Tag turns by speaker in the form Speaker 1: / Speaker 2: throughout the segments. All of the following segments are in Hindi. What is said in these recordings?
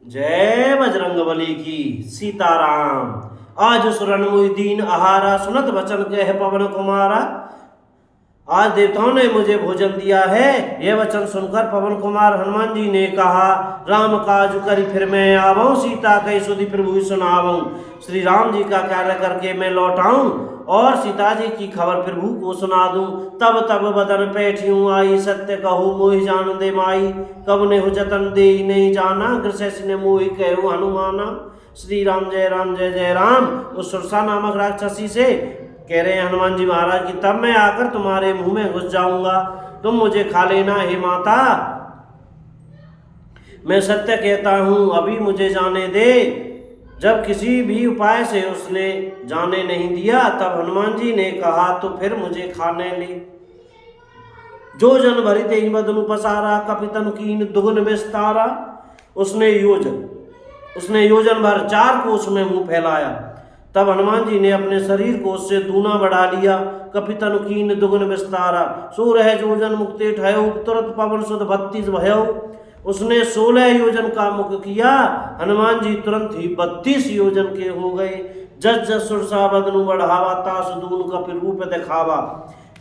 Speaker 1: जय बजरंगबली की। सीताराम। आज सुरन मुहिदीन आहारा, सुनत वचन कह पवन कुमारा। आज देवताओं ने मुझे भोजन दिया है। यह वचन सुनकर पवन कुमार हनुमान जी ने कहा, राम काज करी फिर मैं आवऊं, सीता कही सुधि प्रभु सुनावऊं। श्री राम जी का कार्य करके मैं लौट आऊं और सीता जी की खबर प्रभु को सुना दूं। तब तब बदन पैठियूं आई, सत्य कहूँ मोहि जान दे माई। कब ने हो जतन दे नहीं जाना, ग्रसेस ने मोहि कहूँ हनुमाना। श्री राम जय जय राम। उस सुरसा नामक राक्षसी से कह रहे हैं हनुमान जी महाराज की, तब मैं आकर तुम्हारे मुंह में घुस जाऊंगा, तुम मुझे खा लेना हे माता। मैं सत्य कहता हूं, अभी मुझे जाने दे। जब किसी भी उपाय से उसने जाने नहीं दिया, तब हनुमान जी ने कहा, तो फिर मुझे खाने ले। जो जन भरी ते बदनु पसारा, कपितन कीन दुगुन विस्तारा। उसने योजन भर 4 कोस में मुंह फैलाया। तब हनुमान जी ने अपने शरीर को उससे दूना बढ़ा लिया। कपितन कीन दुगुन विस्तारा, सो रह जोजन मुक्ते ठहयो, तुरंत पवन सुध 32 भयो। उसने 16 योजन का मुख किया, हनुमान जी तुरंत ही 32 योजन के हो गए। जस जस सुरसा बदनु बढ़ावा, तास दून कपिल रूप दिखावा।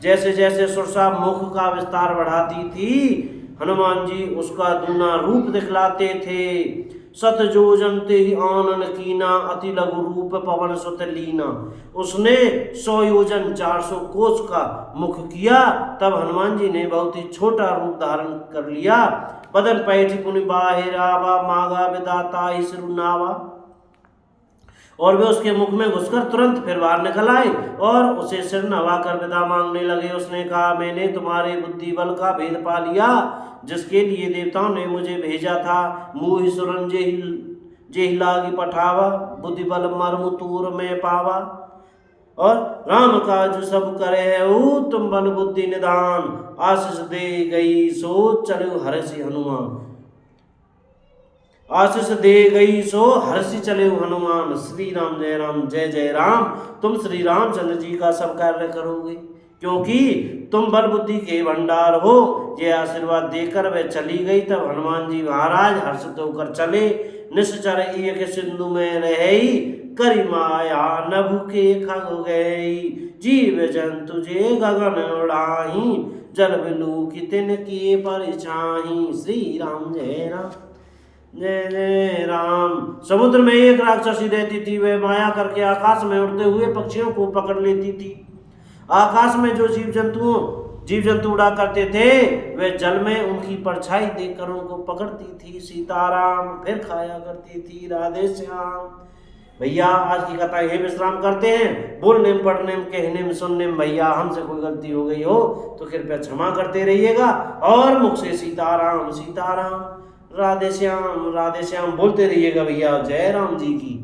Speaker 1: जैसे जैसे सुरसा मुख का विस्तार बढ़ाती थी, हनुमान जी उसका दूना रूप दिखलाते थे। सत जोजन ते ही आनन कीना, अति लघु रूप पवन सुत लीना। उसने 100 योजन 400 कोस का मुख किया। तब हनुमान जी ने बहुत ही छोटा रूप धारण कर लिया। बदन पैठी पुनि बाहिरावा, मागा विदाता ही सिरुनावा। और वे उसके मुख में घुसकर तुरंत फिर बाहर निकल आए और उसे सिर नवा कर विदा मांगने लगे। उसने कहा, मैंने तुम्हारे बुद्धि बल का भेद पा लिया, जिसके लिए देवताओं ने मुझे भेजा था। मुहि सुरन जेहि लागी पठावा, बुद्धि बल मर्म तूर में पावा। और राम काज सब करे तुम बल बुद्धि निदान, आशीष दे गई सो चलो हर्षि हनुमान। आशीष दे गई सो हर्षि चले हनुमान। श्री राम जय जय राम। तुम श्री रामचंद्र जी का सब कार्य करोगे, क्योंकि तुम बल बुद्धि के भंडार हो। ये आशीर्वाद देकर वह चली गई। तब हनुमान जी महाराज हर्षित होकर चले। निश्चर एक सिंधु में रही, करी माया नभु के खग गई। जीव जंतु जे गगन उड़ाही, जल बिलू की तिन के परिछाही। श्री राम जय जय राम। समुद्र में एक राक्षसी रहती थी। वह माया करके आकाश में उड़ते हुए पक्षियों को पकड़ लेती थी। आकाश में जो जीव जंतु उड़ा करते थे, वे जल में उनकी परछाई देखकर उनको पकड़ती थी। सीताराम फिर खाया करती थी। राधे श्याम। भैया आज की कथा यही विश्राम करते हैं। बोलने में, पढ़ने में, कहने में, सुनने में भैया हमसे कोई गलती हो गई हो तो कृपया क्षमा करते रहिएगा। और मुख से सीताराम सीताराम, राधे श्याम बोलते रहिएगा भैया। जय राम जी की।